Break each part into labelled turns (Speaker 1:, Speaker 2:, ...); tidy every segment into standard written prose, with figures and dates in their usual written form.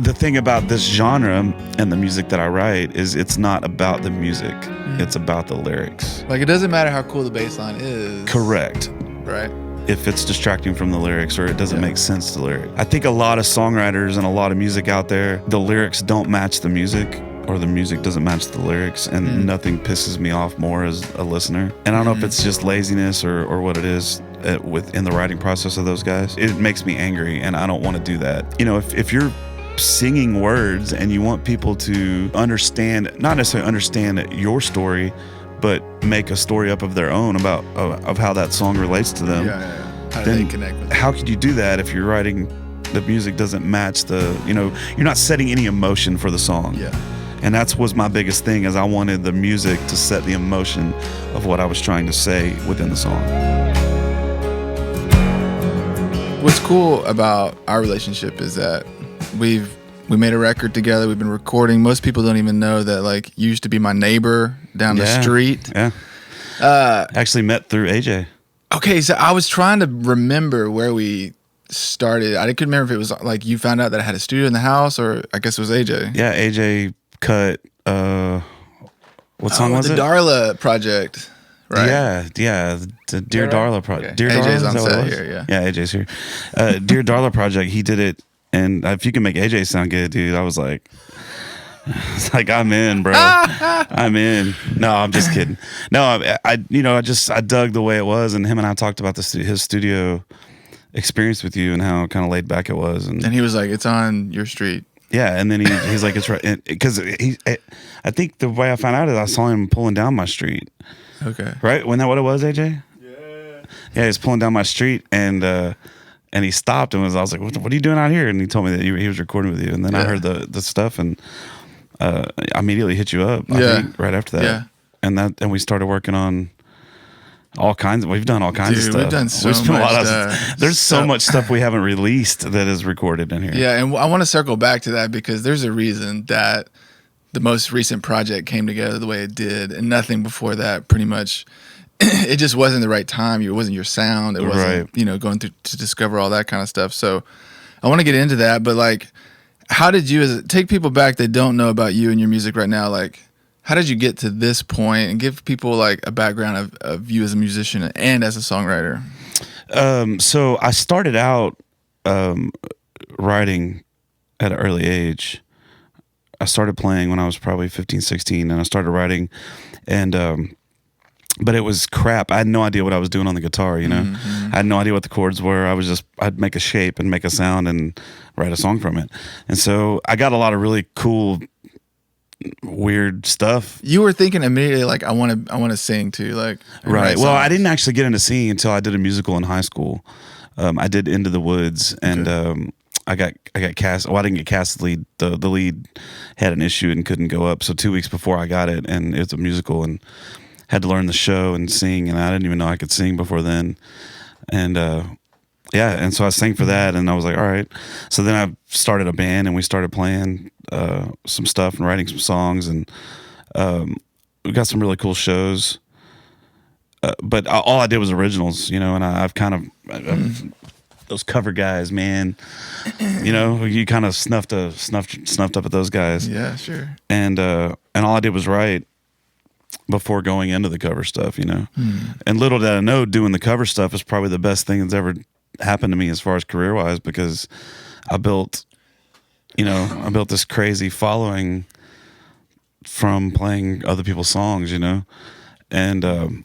Speaker 1: The thing about this genre and the music that I write is it's not about the music. It's about the lyrics.
Speaker 2: Like, it doesn't matter how cool the bass line is.
Speaker 1: Correct.
Speaker 2: Right.
Speaker 1: If it's distracting from the lyrics or it doesn't make sense to the lyric. I think a lot of songwriters and a lot of music out there, the lyrics don't match the music or the music doesn't match the lyrics, and nothing pisses me off more as a listener. And I don't know if it's just laziness or what it is within the writing process of those guys. It makes me angry and I don't want to do that. You know, if you're singing words and you want people to understand, not necessarily understand your story, but make a story up of their own about of how that song relates to them.
Speaker 2: How do they connect with it?
Speaker 1: How could you do that if you're writing the music doesn't match the, you know, you're not setting any emotion for the song.
Speaker 2: Yeah.
Speaker 1: And that's was my biggest thing, is I wanted the music to set the emotion of what I was trying to say within the song.
Speaker 2: What's cool about our relationship is that we made a record together. We've been recording. Most people don't even know that, like, you used to be my neighbor down the street.
Speaker 1: Yeah. Actually met through AJ.
Speaker 2: Okay, so I was trying to remember where we started. I couldn't remember if it was like you found out that I had a studio in the house, or I guess it was AJ.
Speaker 1: Yeah, AJ cut what song was
Speaker 2: the
Speaker 1: it?
Speaker 2: Darla project. Right.
Speaker 1: Yeah, the Dear Darla project.
Speaker 2: Okay.
Speaker 1: Dear
Speaker 2: AJ's
Speaker 1: Darla,
Speaker 2: on
Speaker 1: is that what
Speaker 2: set
Speaker 1: it was?
Speaker 2: here, yeah.
Speaker 1: Yeah, AJ's here. Dear Darla project, he did it, and if you can make AJ sound good, dude, I was like, it's like, I'm in, bro. I'm in. No, I'm just kidding. No, I dug the way it was, and him and I talked about his studio experience with you and how kind of laid back it was, and
Speaker 2: he was like, "It's on your street."
Speaker 1: Yeah, and then he's like, "It's right," because I think the way I found out is I saw him pulling down my street.
Speaker 2: Okay.
Speaker 1: Right? Wasn't that what it was, AJ?
Speaker 3: Yeah.
Speaker 1: Yeah, he's pulling down my street, and he stopped and I was like, "What are you doing out here?" And he told me that he was recording with you, and then I heard the stuff, and I immediately hit you up. I think, right after that, and we started working on all kinds. We've done all kinds of stuff.
Speaker 2: We've done so much stuff.
Speaker 1: There's so much stuff we haven't released that is recorded in here.
Speaker 2: Yeah, and I want to circle back to that because there's a reason that the most recent project came together the way it did, and nothing before that pretty much. It just wasn't the right time. It wasn't your sound. It wasn't, going through to discover all that kind of stuff. So I want to get into that, but like, how did you take people back that don't know about you and your music right now? Like, how did you get to this point, and give people like a background of you as a musician and as a songwriter?
Speaker 1: So I started out writing at an early age. I started playing when I was probably 15, 16, and I started writing, and but it was crap. I had no idea what I was doing on the guitar, you know?
Speaker 2: Mm-hmm.
Speaker 1: I had no idea what the chords were. I'd make a shape and make a sound and write a song from it. And so I got a lot of really cool, weird stuff.
Speaker 2: You were thinking immediately, like, I want to sing too, like,
Speaker 1: right. Well, I didn't actually get into singing until I did a musical in high school. I did Into the Woods, and I got cast. Well, I didn't get cast the lead. The lead had an issue and couldn't go up. So 2 weeks before I got it, and it was a musical, and had to learn the show and sing, and I didn't even know I could sing before then. And and so I sang for that, and I was like, all right. So then I started a band, and we started playing some stuff and writing some songs, and we got some really cool shows. But all I did was originals, you know, and I've kind of those cover guys, man. You know, you kind of snuffed up at those guys.
Speaker 2: Yeah, sure.
Speaker 1: And all I did was write before going into the cover stuff, you know. And little did I know, doing the cover stuff is probably the best thing that's ever happened to me as far as career wise, because I built this crazy following from playing other people's songs, you know. And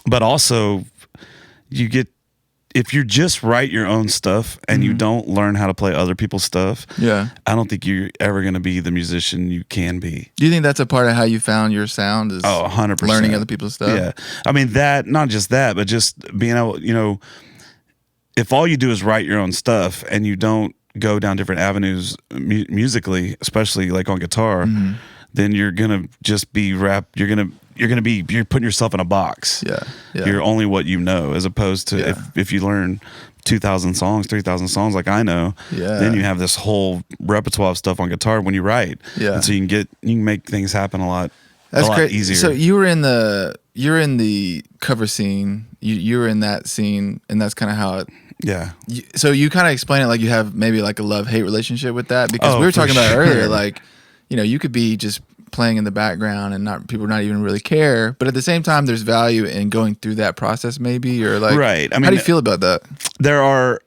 Speaker 1: but also you get, if you just write your own stuff and you don't learn how to play other people's stuff, I don't think you're ever going to be the musician you can be.
Speaker 2: Do you think that's a part of how you found your sound? Is
Speaker 1: 100%.
Speaker 2: Learning other people's stuff?
Speaker 1: Yeah. I mean, that, not just that, but just being able, you know, if all you do is write your own stuff and you don't go down different avenues musically, especially like on guitar, then you're going to just be you're putting yourself in a box.
Speaker 2: Yeah.
Speaker 1: You're only what you know, as opposed to if you learn 2,000 songs, 3,000 songs like I know, then you have this whole repertoire of stuff on guitar when you write.
Speaker 2: Yeah.
Speaker 1: And so you can make things happen a lot easier.
Speaker 2: So you're in the cover scene. You were in that scene, and that's kind of how it
Speaker 1: Yeah.
Speaker 2: So you kind of explain it like you have maybe like a love-hate relationship with that, because
Speaker 1: Oh,
Speaker 2: we were
Speaker 1: for
Speaker 2: talking about it
Speaker 1: sure.
Speaker 2: earlier, like, you know, you could be just playing in the background and not people not even really care, but at the same time there's value in going through that process maybe, or like,
Speaker 1: Right. I mean,
Speaker 2: how do you feel about that?
Speaker 1: there are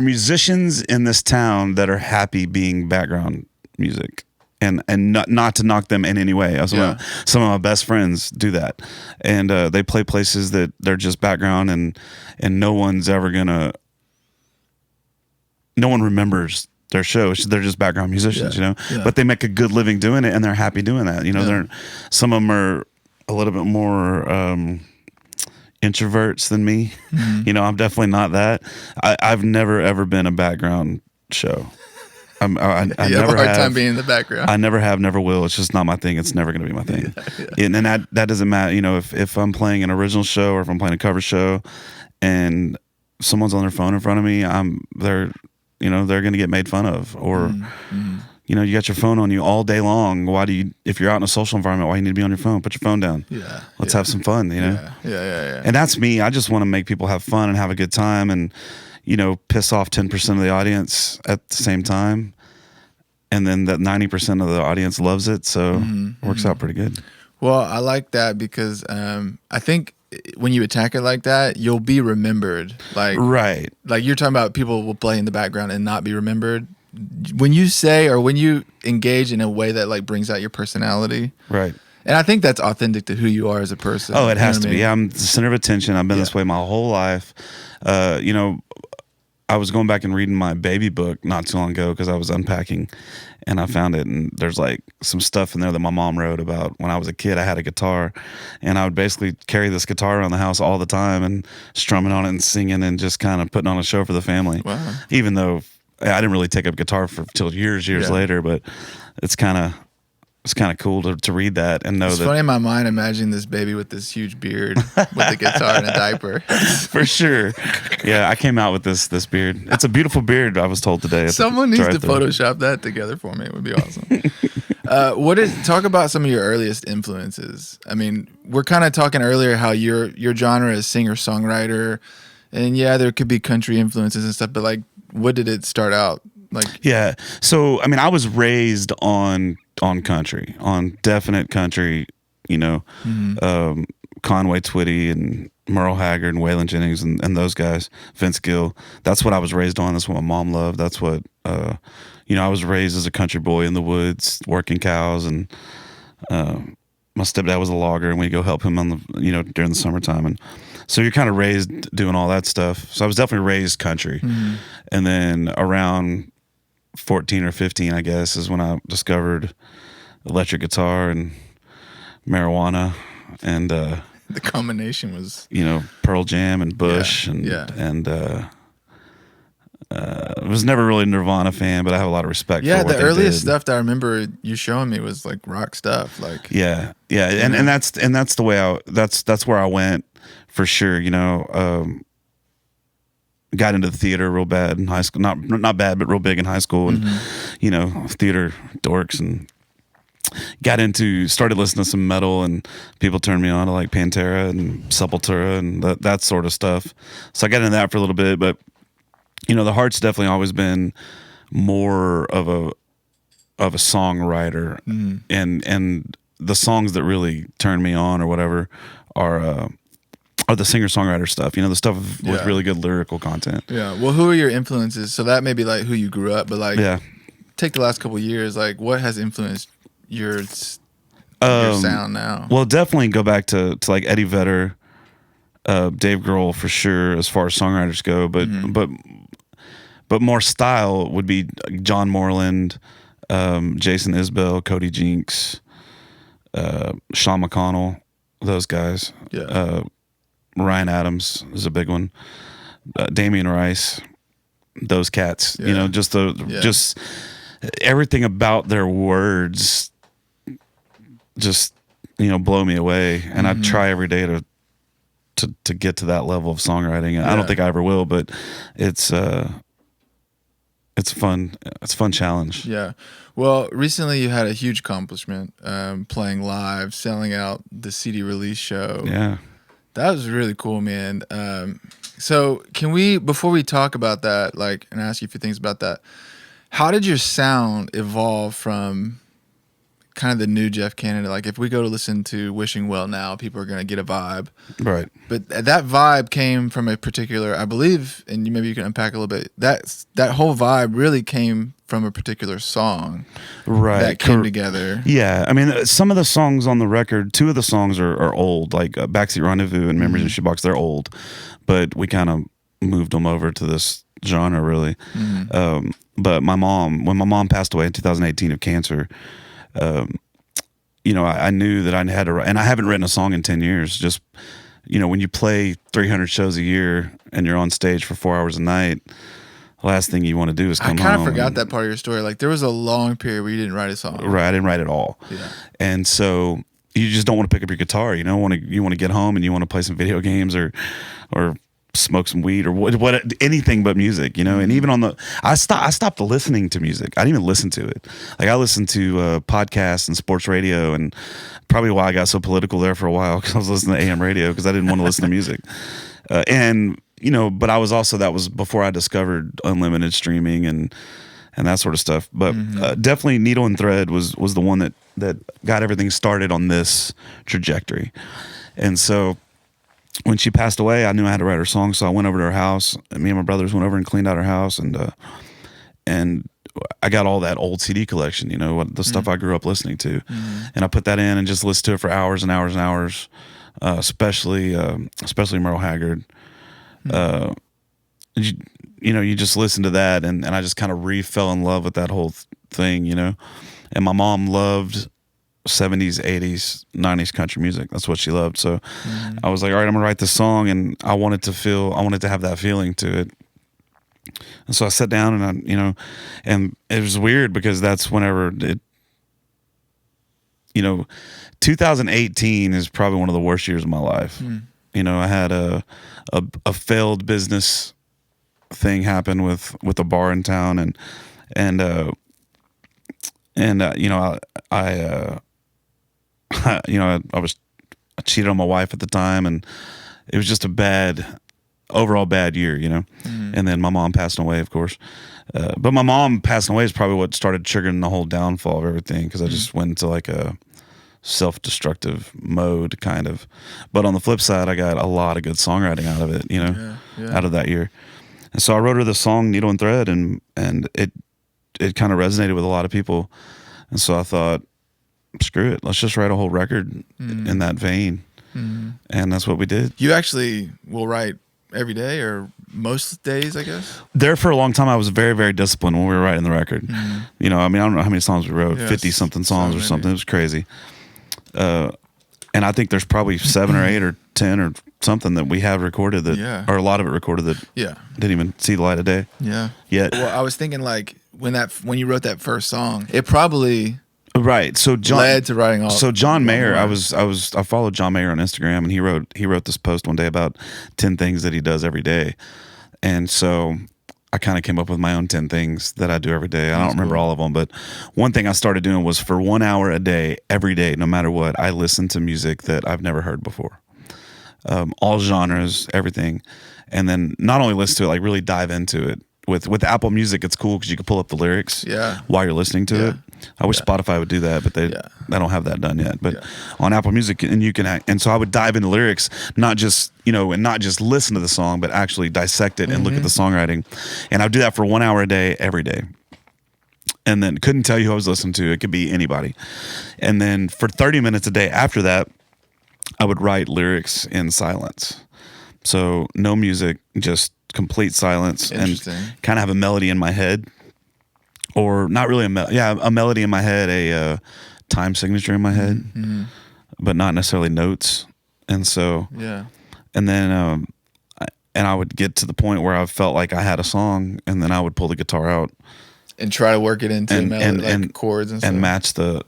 Speaker 1: musicians in this town that are happy being background music, and not to knock them in any way. Some of my best friends do that, and they play places that they're just background, and no one remembers their show. They're just background musicians, but they make a good living doing it, and they're happy doing that. They're, some of them are a little bit more introverts than me. I'm definitely not that. I've never ever been a background show. I
Speaker 2: you
Speaker 1: never
Speaker 2: have a hard
Speaker 1: have.
Speaker 2: time being in the background.
Speaker 1: I never have, never will. It's just not my thing. It's never going to be my thing. And that doesn't matter. If I'm playing an original show or if I'm playing a cover show, and someone's on their phone in front of me, they're going to get made fun of. Or you got your phone on you all day long. Why do you? If you're out in a social environment, why you need to be on your phone? Put your phone down. Let's have some fun.
Speaker 2: Yeah.
Speaker 1: And that's me. I just want to make people have fun and have a good time, and piss off 10% of the audience at the same time. And then that 90% of the audience loves it. So it works out pretty good.
Speaker 2: Well, I like that because I think when you attack it like that, you'll be remembered. Like,
Speaker 1: right.
Speaker 2: Like you're talking about people will play in the background and not be remembered. When you say, or when you engage in a way that like brings out your personality.
Speaker 1: Right.
Speaker 2: And I think that's authentic to who you are as a person.
Speaker 1: Oh, it has to be. I'm the center of attention. I've been this way my whole life. I was going back and reading my baby book not too long ago because I was unpacking, and I found it, and there's like some stuff in there that my mom wrote about when I was a kid. I had a guitar, and I would basically carry this guitar around the house all the time and strumming on it and singing and just kind of putting on a show for the family.
Speaker 2: Wow.
Speaker 1: Even though I didn't really take up guitar till years later, but it's kind of cool to read that and know
Speaker 2: it's funny in my mind imagining this baby with this huge beard with a guitar and a diaper.
Speaker 1: For sure. Yeah, I came out with this beard. It's a beautiful beard, I was told today.
Speaker 2: Someone needs to Photoshop that together for me. It would be awesome. Talk about some of your earliest influences. I mean, we're kind of talking earlier how your genre is singer-songwriter, and there could be country influences and stuff, but like, what did it start out like?
Speaker 1: Yeah. So, I mean, I was raised on country, on definite country, Conway Twitty and Merle Haggard and Waylon Jennings and those guys, Vince Gill. That's what I was raised on. That's what my mom loved. That's what, I was raised as a country boy in the woods, working cows, and my stepdad was a logger, and we'd go help him on the, during the summertime. And so you're kind of raised doing all that stuff. So I was definitely raised country. And then around 14 or 15, I guess, is when I discovered electric guitar and marijuana, and
Speaker 2: the combination was
Speaker 1: Pearl Jam and Bush, and I was never really a Nirvana fan, but I have a lot of respect for what
Speaker 2: the
Speaker 1: they
Speaker 2: earliest
Speaker 1: did.
Speaker 2: stuff that I remember you showing me was like rock stuff, like
Speaker 1: and that's the way that's where I went for sure. Got into the theater real bad in high school. Not bad, but real big in high school, and theater dorks, and started listening to some metal, and people turned me on to like Pantera and Sepultura and that sort of stuff. So I got into that for a little bit, but the heart's definitely always been more of a songwriter, and the songs that really turn me on or whatever are the singer-songwriter stuff, the stuff with really good lyrical content.
Speaker 2: Yeah. Well, who are your influences? So that may be like who you grew up, but like, take the last couple of years, like what has influenced your sound now?
Speaker 1: Well, definitely go back to like Eddie Vedder, Dave Grohl for sure, as far as songwriters go, but more style would be John Moreland, Jason Isbell, Cody Jinks, Sean McConnell, those guys. Ryan Adams is a big one. Damian Rice, those cats. Just everything about their words just blow me away, and I try every day to get to that level of songwriting. I don't think I ever will, but it's fun. It's a fun challenge.
Speaker 2: Yeah. Well, recently you had a huge accomplishment, playing live, selling out the CD release show.
Speaker 1: Yeah.
Speaker 2: That was really cool, man. So can we, before we talk about that, like, and ask you a few things about that, how did your sound evolve from kind of the new Jeff Canada? Like, if we go to listen to Wishing Well now, people are going to get a vibe.
Speaker 1: Right.
Speaker 2: But that vibe came from a particular, I believe, and maybe you can unpack a little bit, that whole vibe really came from a particular song.
Speaker 1: Right.
Speaker 2: That came together.
Speaker 1: Yeah. I mean, some of the songs on the record, two of the songs are old, like Backseat Rendezvous and Memories in a Shoebox. They're old, but we kind of moved them over to this genre, really. But when my mom passed away in 2018 of cancer, I knew that I had to write, and I haven't written a song in 10 years. Just, when you play 300 shows a year and you're on stage for 4 hours a night, the last thing you want to do is come home.
Speaker 2: I kind of forgot that part of your story. Like, there was a long period where you didn't write a song.
Speaker 1: Right, I didn't write at all.
Speaker 2: Yeah.
Speaker 1: And so you just don't want to pick up your guitar. You want to get home and you want to play some video games or smoke some weed or what anything but music, And even I stopped listening to music. I didn't even listen to it. Like, I listened to podcasts and sports radio, and probably why I got so political there for a while, because I was listening to AM radio because I didn't want to listen to music. But I was also, that was before I discovered unlimited streaming and that sort of stuff. But definitely Needle and Thread was the one that got everything started on this trajectory. And so when she passed away, I knew I had to write her song, so I went over to her house. And me and my brothers went over and cleaned out her house, and I got all that old CD collection, the stuff I grew up listening to, and I put that in and just listened to it for hours and hours and hours, especially Merle Haggard. You just listen to that, and I just kind of fell in love with that whole thing, And my mom loved 70s, 80s, 90s country music. That's what she loved. So I was like, all right, I'm gonna write this song, and I wanted to have that feeling to it. And so I sat down, and and it was weird because that's whenever 2018 is probably one of the worst years of my life. I had a failed business thing happen with a bar in town, I cheated on my wife at the time, and it was just a overall bad year, And then my mom passed away, of course. But my mom passing away is probably what started triggering the whole downfall of everything, because I just went into like a self-destructive mode, kind of. But on the flip side, I got a lot of good songwriting out of it, out of that year. And so I wrote her the song Needle and Thread, and it kind of resonated with a lot of people. And so I thought, screw it, let's just write a whole record in that vein. And that's what we did.
Speaker 2: You actually will write every day, or most days, I guess?
Speaker 1: There for a long time, I was very, very disciplined when we were writing the record. I mean, I don't know how many songs we wrote, 50-something songs or something. It was crazy. And I think there's probably 7 or 8 or 10 or something that we have recorded or a lot of it recorded that didn't even see the light of day. Yeah. Yet.
Speaker 2: Well, I was thinking, like, when you wrote that first song, it probably
Speaker 1: right. So John
Speaker 2: led to writing all.
Speaker 1: So John Mayer, I followed John Mayer on Instagram, and he wrote this post one day about 10 things that he does every day, and so I kind of came up with my own 10 things that I do every day. I don't remember all of them, but one thing I started doing was for 1 hour a day, every day, no matter what, I listen to music that I've never heard before. All genres, everything. And then not only listen to it, like really dive into it. With Apple Music, it's cool because you can pull up the lyrics while you're listening to it. I wish Spotify would do that, but they don't have that done yet. But on Apple Music, and so I would dive into lyrics, not just listen to the song, but actually dissect it and look at the songwriting. And I would do that for 1 hour a day, every day. And then couldn't tell you who I was listening to. It could be anybody. And then for 30 minutes a day after that, I would write lyrics in silence. So no music, just complete silence, and kind of have a melody in my head, or not really a melody in my head, a time signature in my head, but not necessarily notes. And so and then and I would get to the point where I felt like I had a song, and then I would pull the guitar out
Speaker 2: and try to work it into melody, chords and stuff,
Speaker 1: and match the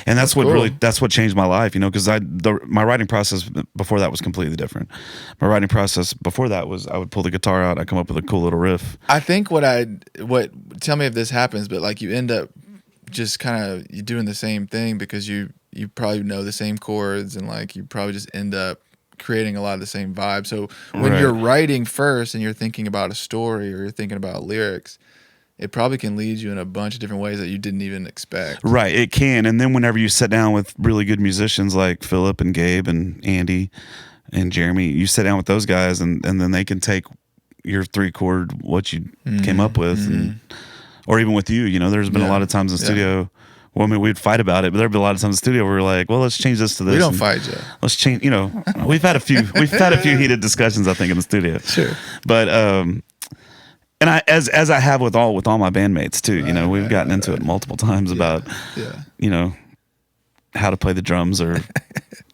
Speaker 1: and that's what cool. That's what changed my life, because my writing process before that was completely different. My writing process before that was I would pull the guitar out, I'd come up with a cool little riff.
Speaker 2: I think tell me if this happens, but like you end up just kind of you doing the same thing because you probably know the same chords, and like you probably just end up creating a lot of the same vibe. So when you're writing first and you're thinking about a story or you're thinking about lyrics, it probably can lead you in a bunch of different ways that you didn't even expect.
Speaker 1: Right, it can. And then whenever you sit down with really good musicians like Philip and Gabe and Andy and Jeremy, you sit down with those guys and then they can take your 3-chord, what you came up with, and, or even with you, you know, there's been a lot of times in the studio. Well, I mean, we'd fight about it, but there'd be a lot of times in the studio where we're like, well, let's change this to this.
Speaker 2: We don't fight, Joe.
Speaker 1: Let's change, you know, we've had a few heated discussions, I think, in the studio.
Speaker 2: Sure.
Speaker 1: But, and I, as I have with all my bandmates too, you know, we've gotten into it multiple times about, you know, how to play the drums or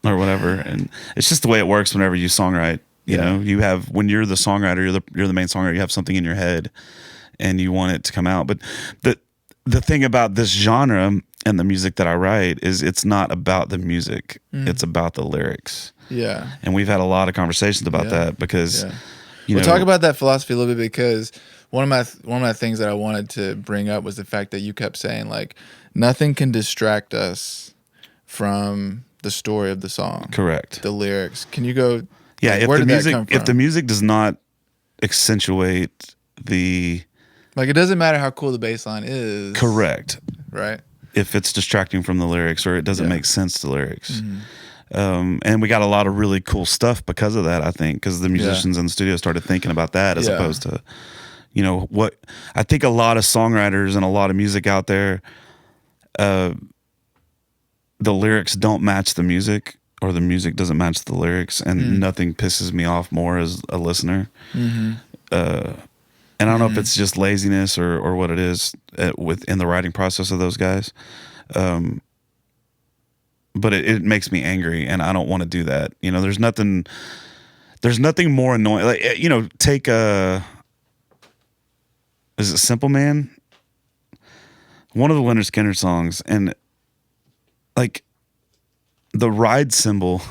Speaker 1: whatever. And it's just the way it works whenever you songwrite. You know, you have, when you're the songwriter, you're the main songwriter, you have something in your head and you want it to come out. But the thing about this genre and the music that I write is it's not about the music. It's about the lyrics. Yeah. And we've had a lot of conversations about that because, you know.
Speaker 2: We'll talk about that philosophy a little bit, because one of my things that I wanted to bring up was the fact that you kept saying, like, nothing can distract us from the story of the song.
Speaker 1: Correct.
Speaker 2: The lyrics. Can you go?
Speaker 1: Yeah,
Speaker 2: like, where did that come from?
Speaker 1: If the music does not accentuate the,
Speaker 2: like, it doesn't matter how cool the bass line is.
Speaker 1: Correct.
Speaker 2: Right.
Speaker 1: If it's distracting from the lyrics or it doesn't make sense to lyrics. And we got a lot of really cool stuff because of that, I think, because the musicians in the studio started thinking about that as opposed to, you know, what I think a lot of songwriters and a lot of music out there, the lyrics don't match the music, or the music doesn't match the lyrics, and nothing pisses me off more as a listener. And I don't know if it's just laziness or what it is within the writing process of those guys. But it makes me angry, and I don't want to do that. You know, there's nothing more annoying. Like, you know, take is it Simple Man? One of the Leonard Skinner songs, and like, the ride cymbal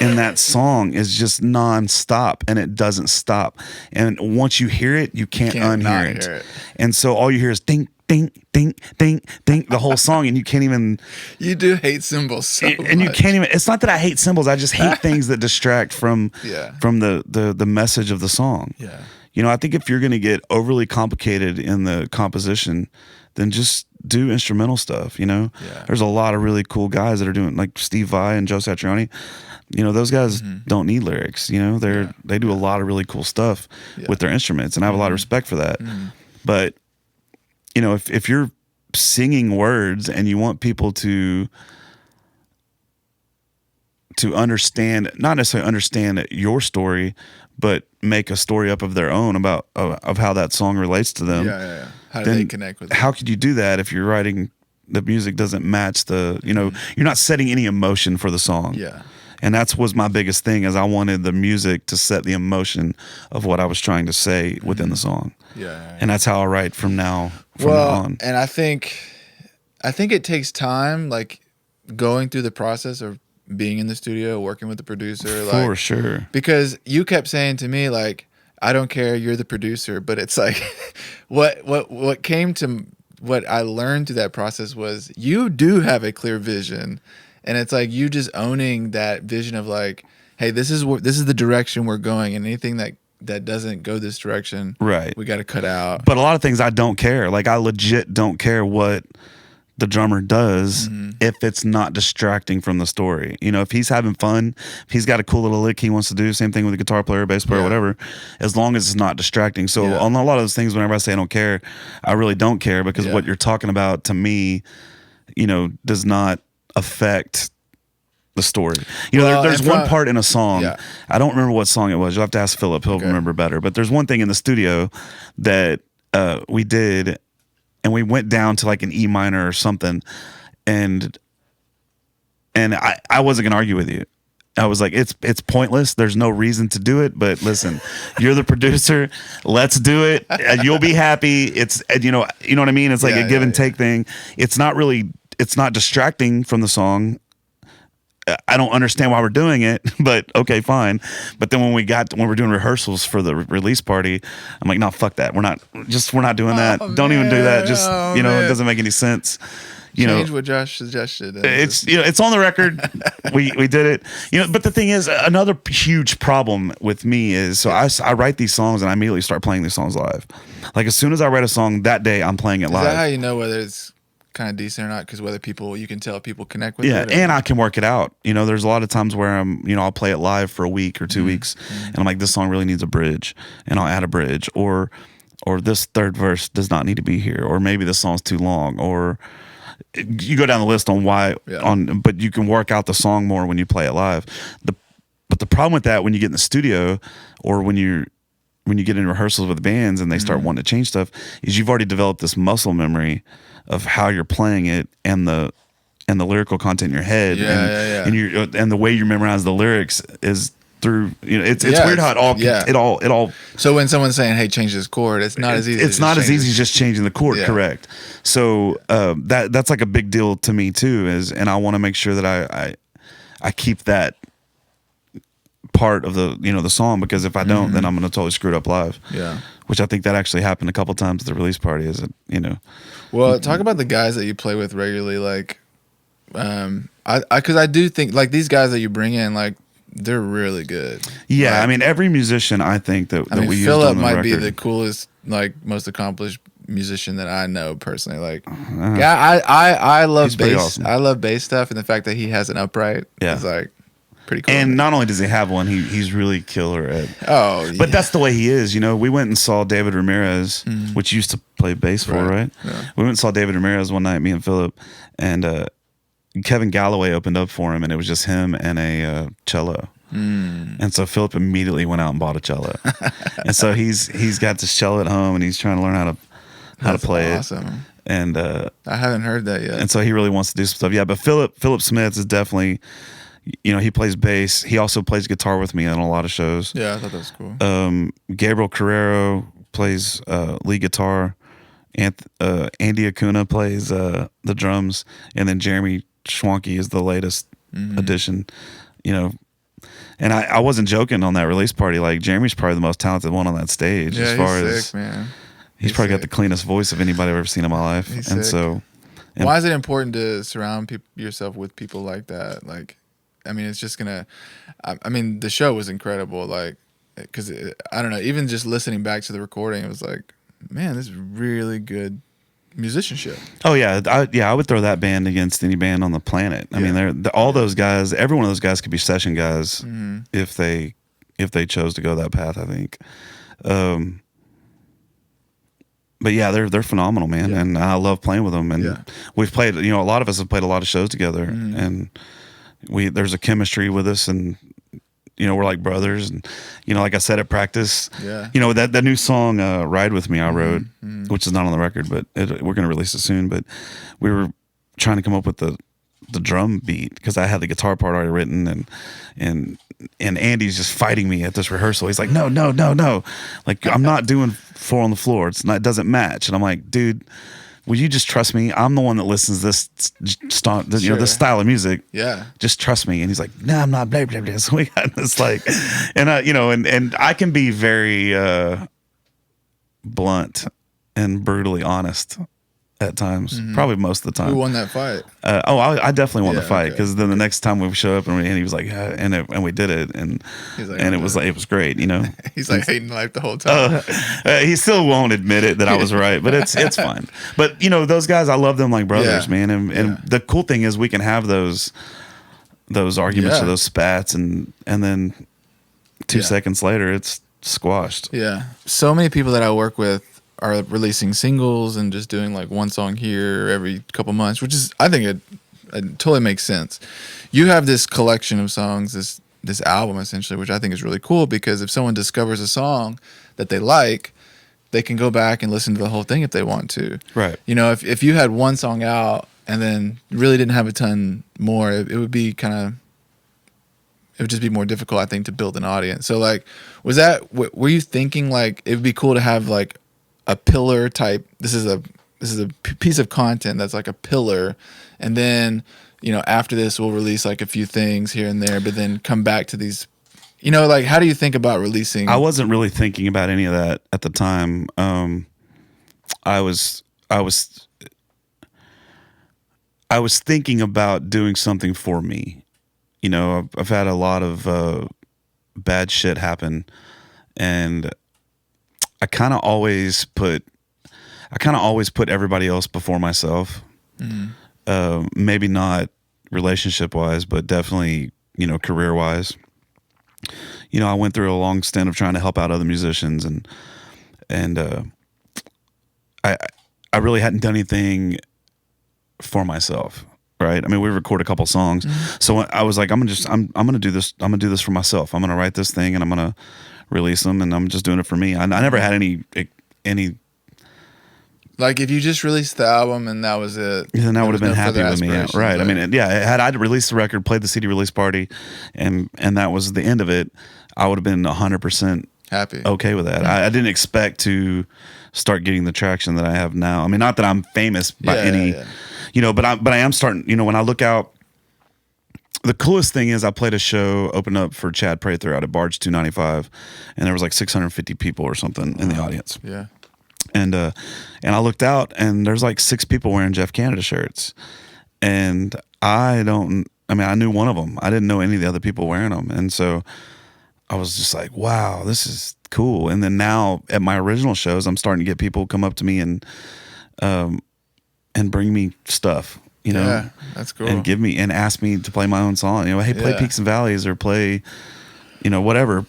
Speaker 1: in that song is just nonstop, and it doesn't stop. And once you hear it, you can't unhear it. And so all you hear is ding, ding, ding, ding, ding, the whole song, and you can't even.
Speaker 2: You do hate cymbals so much.
Speaker 1: And you can't even. It's not that I hate cymbals. I just hate things that distract from the message of the song. Yeah. You know, I think if you're going to get overly complicated in the composition, then just do instrumental stuff, you know? Yeah. There's a lot of really cool guys that are doing, like Steve Vai and Joe Satriani. You know, those guys don't need lyrics, you know? They do a lot of really cool stuff with their instruments, and I have a lot of respect for that. But, you know, if you're singing words and you want people to understand, not necessarily understand your story, but make a story up of their own about of how that song relates to them.
Speaker 2: How do they connect with it?
Speaker 1: How could you do that if you're writing, the music doesn't match the, you know, you're not setting any emotion for the song. Yeah. And was my biggest thing, is I wanted the music to set the emotion of what I was trying to say within the song. Yeah. And that's how I write from now on.
Speaker 2: And I think it takes time, like going through the process of being in the studio, working with the producer.
Speaker 1: For sure.
Speaker 2: Because you kept saying to me, like, I don't care, you're the producer. But it's like, what came to, what I learned through that process was you do have a clear vision. And it's like you just owning that vision of, like, hey, this is the direction we're going, and anything that doesn't go this direction, right, we got to cut out.
Speaker 1: But a lot of things I don't care. Like, I legit don't care what the drummer does if it's not distracting from the story. You know, if he's having fun, if he's got a cool little lick he wants to do, same thing with a guitar player, bass player, whatever, as long as it's not distracting. So on a lot of those things, whenever I say I don't care, I really don't care, because what you're talking about to me, you know, does not affect the story. You know, there's one part in a song, I don't remember what song it was. You'll have to ask Philip, he'll remember better. But there's one thing in the studio that we did, and we went down to like an E minor or something, and I wasn't gonna argue with you. I was like, it's pointless. There's no reason to do it. But listen, you're the producer. Let's do it. You'll be happy. It's, you know what I mean. It's like a give and take thing. It's not distracting from the song. I don't understand why we're doing it, but okay, fine. But then when we're doing rehearsals for the release party, I'm like, no, fuck that. We're not doing that. Don't even do that. Just, it doesn't make any sense.
Speaker 2: Change what Josh suggested.
Speaker 1: It's it's on the record. we did it. But the thing is, another huge problem with me is I write these songs and I immediately start playing these songs live. Like as soon as I write a song that day, I'm playing it live.
Speaker 2: Is that how you know whether it's kind of decent or not? Because whether you can tell people connect with it.
Speaker 1: Yeah, and I can work it out. There's a lot of times where I'll play it live for a week or 2 weeks, and I'm like, this song really needs a bridge, and I'll add a bridge, or this third verse does not need to be here, or maybe this song's too long, or you go down the list on why. But you can work out the song more when you play it live. But the problem with that when you get in the studio or when you get in rehearsals with bands and they start wanting to change stuff is you've already developed this muscle memory of how you're playing it and the lyrical content in your head and the way you memorize the lyrics is through it's weird how it all
Speaker 2: so when someone's saying, hey, change this chord, it's not as easy
Speaker 1: as just changing the chord. Correct. So that's like a big deal to me too, and I want to make sure that I keep that part of the song, because if I don't, then I'm going to totally screw it up live.
Speaker 2: Yeah.
Speaker 1: Which I think that actually happened a couple times at the release party.
Speaker 2: Well, talk about the guys that you play with regularly. Like, because I do think like these guys that you bring in, like they're really good.
Speaker 1: Yeah, I mean every musician I think that we used on the
Speaker 2: Philip might
Speaker 1: record
Speaker 2: be the coolest, like most accomplished musician that I know personally. Like, I love bass.
Speaker 1: Awesome.
Speaker 2: I love bass stuff, and the fact that he has an upright is like pretty cool.
Speaker 1: And not only does he have one, he's really killer at.
Speaker 2: Oh, yeah.
Speaker 1: But that's the way he is. We went and saw David Ramirez, which used to play bass for, right? Yeah. We went and saw David Ramirez one night, me and Philip, and Kevin Galloway opened up for him, and it was just him and a cello. And so Philip immediately went out and bought a cello, and so he's got this cello at home, and he's trying to learn how to play it. And I
Speaker 2: haven't heard that yet.
Speaker 1: And so he really wants to do some stuff. Yeah, but Philip Smith is definitely. He plays bass. He also plays guitar with me on a lot of shows.
Speaker 2: Yeah, I thought that was cool.
Speaker 1: Gabriel Carrero plays lead guitar. Andy Acuna plays the drums, and then Jeremy Schwanke is the latest addition. And I wasn't joking on that release party. Like Jeremy's probably the most talented one on that stage.
Speaker 2: Yeah, he's sick, man.
Speaker 1: He's probably got the cleanest voice of anybody I've ever seen in my life.
Speaker 2: Why is it important to surround yourself with people like that? Like, I mean, it's just gonna. I mean, the show was incredible. Like, because I don't know. Even just listening back to the recording, it was like, man, this is really good musicianship.
Speaker 1: Oh yeah, I would throw that band against any band on the planet. I mean, all those guys. Every one of those guys could be session guys if they chose to go that path. I think. But yeah, they're phenomenal, man, and I love playing with them. And we've played. A lot of us have played a lot of shows together, and. There's a chemistry with us, and we're like brothers, and like I said at practice, that new song "Ride With Me" I wrote, which is not on the record, but we're gonna release it soon. But we were trying to come up with the drum beat because I had the guitar part already written, and Andy's just fighting me at this rehearsal. He's like, no, like I'm not doing 4 on the floor. It doesn't match, and I'm like, dude. Will you just trust me? I'm the one that listens to this style of music. Yeah. Just trust me. And he's like, no, I'm not. Blah, blah, blah. So we got this like, and and I can be very blunt and brutally honest at times, probably most of the time.
Speaker 2: Who won that fight?
Speaker 1: I definitely won the fight because then the next time we show up and he was like, and we did it, and it was great,
Speaker 2: He's like hating life the whole time.
Speaker 1: He still won't admit it that I was right, but it's fine. But those guys, I love them like brothers, man. And the cool thing is we can have those arguments or those spats, and then 2 seconds later it's squashed.
Speaker 2: Yeah, so many people that I work with are releasing singles and just doing like one song here every couple months, which is, I think it totally makes sense. You have this collection of songs, this album essentially, which I think is really cool because if someone discovers a song that they like, they can go back and listen to the whole thing if they want to.
Speaker 1: Right.
Speaker 2: If you had one song out and then really didn't have a ton more, it would be it would just be more difficult, I think, to build an audience. So like, were you thinking like it would be cool to have like a pillar type, this is a piece of content that's like a pillar, and then after this we'll release like a few things here and there, but then come back to these, like how do you think about releasing?
Speaker 1: I wasn't really thinking about any of that at the time. I was I was thinking about doing something for me. You know, I've had a lot of bad shit happen, and I kind of always put everybody else before myself. Maybe not relationship wise, but definitely, you know, career wise. You know, I went through a long stint of trying to help out other musicians, and I really hadn't done anything for myself. Right. I mean, we recorded a couple songs. So I was like, I'm going to do this. I'm going to do this for myself. I'm going to write this thing and I'm going to release them, and I'm just doing it for me. I never had any.
Speaker 2: Like if you just released the album and that was it,
Speaker 1: then I would have been happy with me.
Speaker 2: aspirations,
Speaker 1: Right. I mean, yeah, had I released the record, played the CD release party, and that was the end of it, I would have been 100%
Speaker 2: happy,
Speaker 1: okay with that. I didn't expect to start getting the traction that I have now. I mean, not that I'm famous by you know, but I am starting, you know, when I look out, the coolest thing is I played a show, opened up for Chad Prather out at Barge 295, and there was like 650 people or something in the audience.
Speaker 2: Yeah.
Speaker 1: And I looked out, and there's like 6 people wearing Jeff Canada shirts, and I knew one of them. I didn't know any of the other people wearing them, and so I was just like, wow, this is cool. And then now at my original shows, I'm starting to get people come up to me and bring me stuff, you know.
Speaker 2: Yeah, that's cool.
Speaker 1: And ask me to play my own song. You know, hey, play Peaks and Valleys, or play, you know, whatever.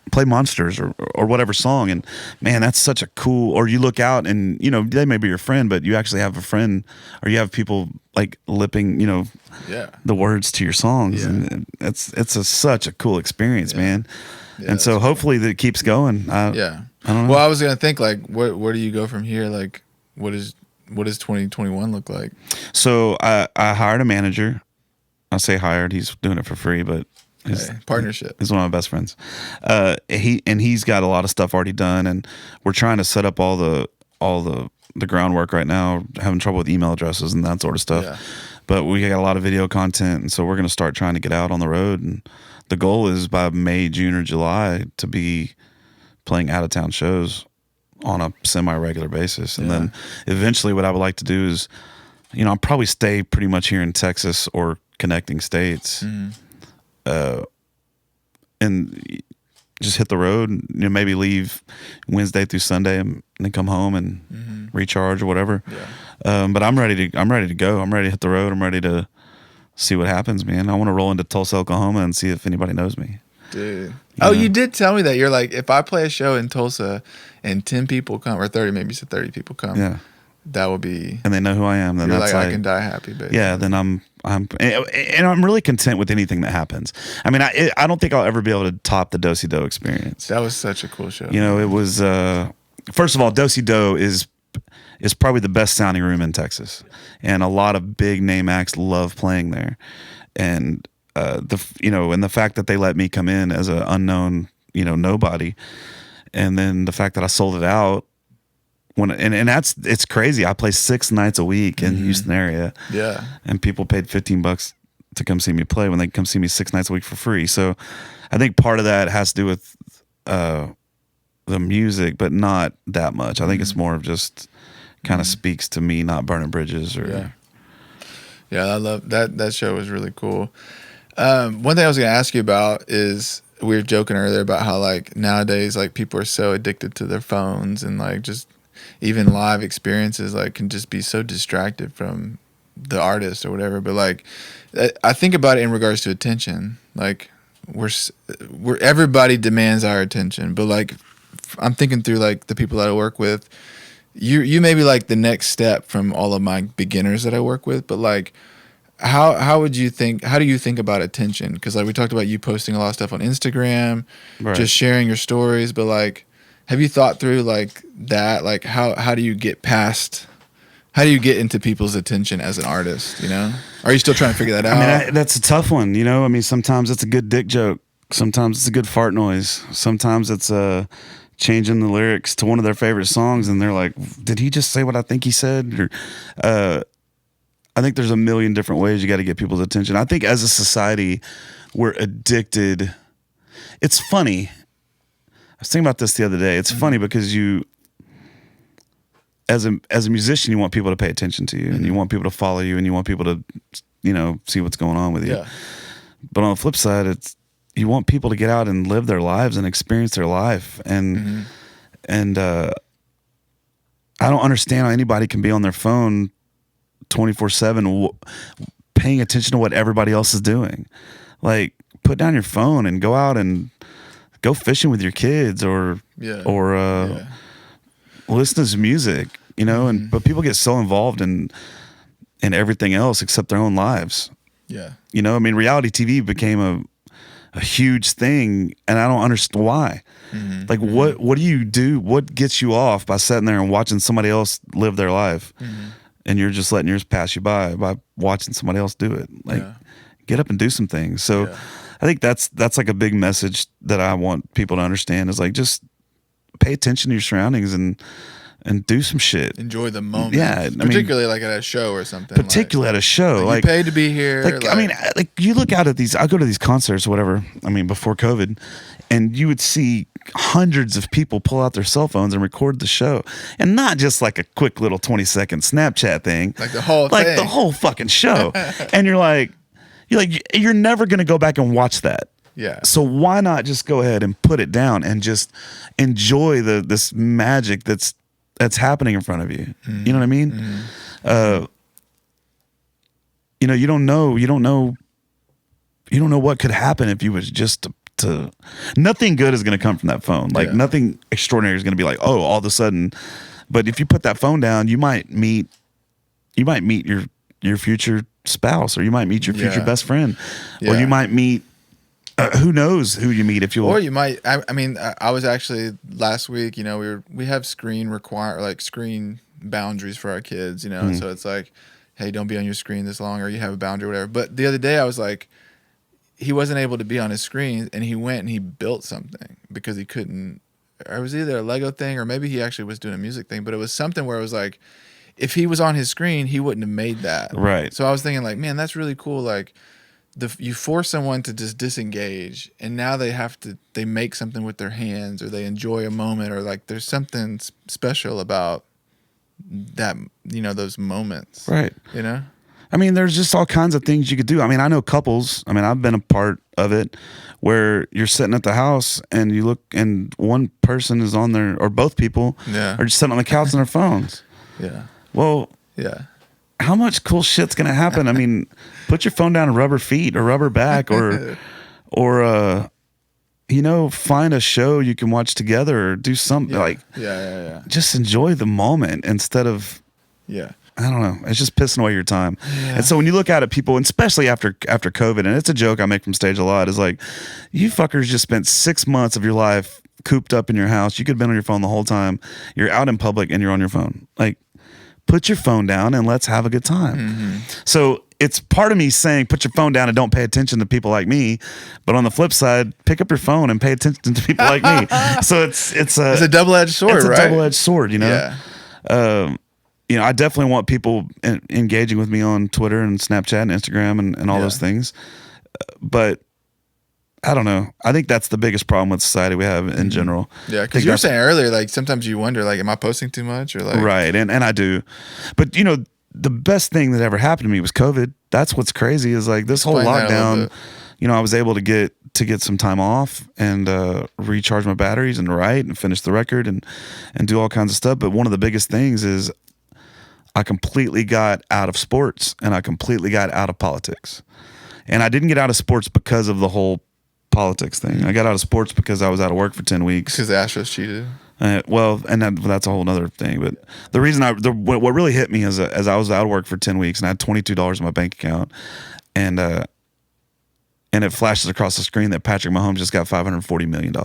Speaker 1: Play Monsters or whatever song. And man, that's such a cool. Or you look out and, you know, they may be your friend, but you actually have a friend, or you have people like lipping, you know, the words to your songs. And it's such a cool experience, man. And so hopefully that it keeps going. I don't know.
Speaker 2: Well, I was gonna think like, where do you go from here? Like, what does 2021 look like?
Speaker 1: So I hired a manager. I say hired, he's doing it for free, but
Speaker 2: partnership.
Speaker 1: He's one of my best friends. He's got a lot of stuff already done, and we're trying to set up all the groundwork right now. Having trouble with email addresses and that sort of stuff. Yeah. But we got a lot of video content, and so we're going to start trying to get out on the road. And the goal is by May, June, or July to be playing out of town shows on a semi-regular basis. And then eventually, what I would like to do is, you know, I'll probably stay pretty much here in Texas or connecting states. And just hit the road, you know, maybe leave Wednesday through Sunday and then come home and recharge or whatever. But I'm ready to go. I'm ready to hit the road. I'm ready to see what happens, man. I want to roll into Tulsa, Oklahoma and see if anybody knows me.
Speaker 2: Dude. You did tell me that. You're like, if I play a show in Tulsa and 10 people come, or 30, maybe you said 30 people come, that will be,
Speaker 1: and they know who I am, then
Speaker 2: you're
Speaker 1: that's
Speaker 2: like, I can die happy, baby.
Speaker 1: Yeah, then I'm really content with anything that happens. I mean, I don't think I'll ever be able to top the Do-Si Do experience.
Speaker 2: That was such a cool show.
Speaker 1: You know, it was first of all, Do-Si Do is probably the best sounding room in Texas, and a lot of big name acts love playing there. And the fact that they let me come in as an unknown, you know, nobody, and then the fact that I sold it out. It's crazy. I play 6 nights a week in the Houston area. Yeah. And people paid $15 to come see me play when they come see me 6 nights a week for free. So I think part of that has to do with the music, but not that much. I think it's more of just kind of speaks to me not burning bridges or
Speaker 2: I love that. That show was really cool. One thing I was going to ask you about is, we were joking earlier about how like nowadays like people are so addicted to their phones, and like just even live experiences like can just be so distracted from the artist or whatever. But like I think about it in regards to attention. Like we're everybody demands our attention, but like I'm thinking through like the people that I work with. You may be like the next step from all of my beginners that I work with, but like how do you think about attention? Because like we talked about you posting a lot of stuff on Instagram, just sharing your stories, but like have you thought through like that? Like how do you get into people's attention as an artist, you know? Are you still trying to figure that out?
Speaker 1: I mean, that's a tough one, you know? I mean, sometimes it's a good dick joke. Sometimes it's a good fart noise. Sometimes it's changing the lyrics to one of their favorite songs, and they're like, did he just say what I think he said? Or I think there's a million different ways you got to get people's attention. I think as a society, we're addicted. It's funny. I was thinking about this the other day. It's funny because as a musician, you want people to pay attention to you, and you want people to follow you, and you want people to, see what's going on with you.
Speaker 2: Yeah.
Speaker 1: But on the flip side, you want people to get out and live their lives and experience their life, and I don't understand how anybody can be on their phone 24/7, paying attention to what everybody else is doing. Like, put down your phone and go out and go fishing with your kids, or listen to some music, but people get so involved in everything else except their own lives.
Speaker 2: Yeah.
Speaker 1: Reality TV became a huge thing, and I don't understand why. Like, what do you do? What gets you off by sitting there and watching somebody else live their life, and you're just letting yours pass you by watching somebody else do it? Like, get up and do some things. So I think that's like a big message that I want people to understand, is like, just pay attention to your surroundings and do some shit.
Speaker 2: Enjoy the moment.
Speaker 1: Yeah.
Speaker 2: Particularly like at a show or something.
Speaker 1: Particularly at a show.
Speaker 2: Like, you paid to be here.
Speaker 1: Like, you look out at these, I go to these concerts or whatever, before COVID, and you would see hundreds of people pull out their cell phones and record the show. And not just like a quick little 20-second Snapchat thing.
Speaker 2: Like the whole thing.
Speaker 1: Like the whole fucking show. And you're never going to go back and watch that.
Speaker 2: Yeah.
Speaker 1: So why not just go ahead and put it down and just enjoy this magic that's happening in front of you. You know what I mean? You don't know what could happen if you was just to nothing good is going to come from that phone. Like, nothing extraordinary is going to be like, oh, all of a sudden. But if you put that phone down, you might meet your future spouse, or you might meet your future best friend, or you might meet who knows who you meet
Speaker 2: or you might. I was actually last week. We have screen boundaries for our kids. So it's like, hey, don't be on your screen this long, or you have a boundary, or whatever. But the other day I was like, he wasn't able to be on his screen, and he went and he built something because he couldn't. It was either a Lego thing, or maybe he actually was doing a music thing. But it was something where it was like, if he was on his screen, he wouldn't have made that.
Speaker 1: Right.
Speaker 2: So I was thinking, like, man, that's really cool. Like, you force someone to just disengage, and now they make something with their hands, or they enjoy a moment, or like there's something special about that, those moments.
Speaker 1: Right. There's just all kinds of things you could do. I know couples, I've been a part of it, where you're sitting at the house and you look, and one person is on there, or both people are just sitting on the couch on their phones.
Speaker 2: Yeah.
Speaker 1: Well, how much cool shit's gonna happen? Put your phone down and rubber feet or rubber back, or find a show you can watch together, or do something just enjoy the moment instead of I don't know. It's just pissing away your time. Yeah. And so when you look at it, people, and especially after COVID, and it's a joke I make from stage a lot, is like, you fuckers just spent 6 months of your life cooped up in your house. You could have been on your phone the whole time. You're out in public and you're on your phone. Like, put your phone down and let's have a good time. So it's part of me saying, put your phone down and don't pay attention to people like me. But on the flip side, pick up your phone and pay attention to people like me. So it's a
Speaker 2: double-edged sword, right?
Speaker 1: It's a double-edged sword, I definitely want people engaging with me on Twitter and Snapchat and Instagram and all those things. But I don't know. I think that's the biggest problem with society we have in general.
Speaker 2: Yeah, because you were saying earlier, like, sometimes you wonder, like, am I posting too much, or like,
Speaker 1: right? And I do, but the best thing that ever happened to me was COVID. That's what's crazy, is like this whole lockdown. I was able to get some time off and recharge my batteries and write and finish the record and do all kinds of stuff. But one of the biggest things is I completely got out of sports, and I completely got out of politics. And I didn't get out of sports because of the whole politics thing. I got out of sports because I was out of work for 10 weeks.
Speaker 2: Because the Astros cheated.
Speaker 1: That's a whole other thing. But the reason what really hit me is as I was out of work for 10 weeks and I had $22 in my bank account, and it flashes across the screen that Patrick Mahomes just got $540 million.